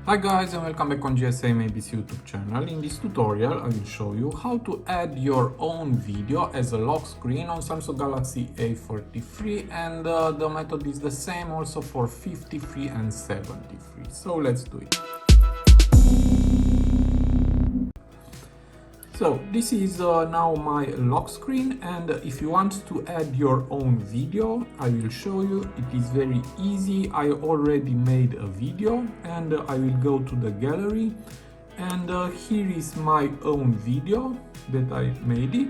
Hi guys and welcome back on GSM-ABC YouTube channel. In this tutorial I will show you how to add your own video as a lock screen on Samsung Galaxy A33 and the method is the same also for 53 and 73. So let's do it. So this is now my lock screen, and if you want to add your own video, I will show you. It is very easy. I already made a video and I will go to the gallery, and here is my own video that I made it.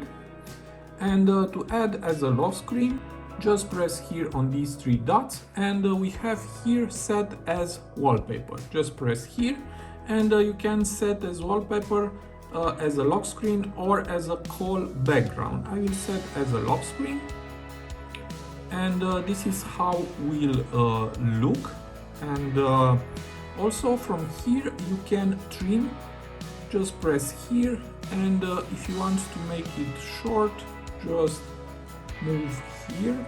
And to add as a lock screen, just press here on these three dots, and we have here set as wallpaper. Just press here and you can set as wallpaper as a lock screen or as a call background. I will set as a lock screen, and this is how will look. And also from here you can trim. Just press here, and if you want to make it short, just move here.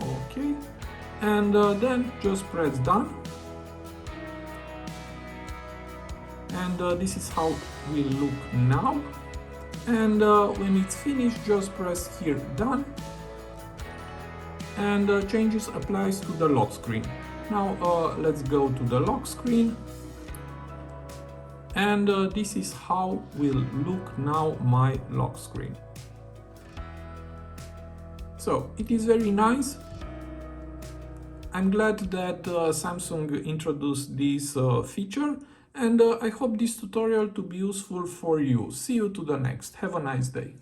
Okay, and then just press done. And this is how it will look now. And when it's finished, just press here done, and changes applies to the lock screen. Now let's go to the lock screen, and this is how will look now my lock screen. So it is very nice. I'm glad that Samsung introduced this feature, and I hope this tutorial to be useful for you. See you to the next. Have a nice day.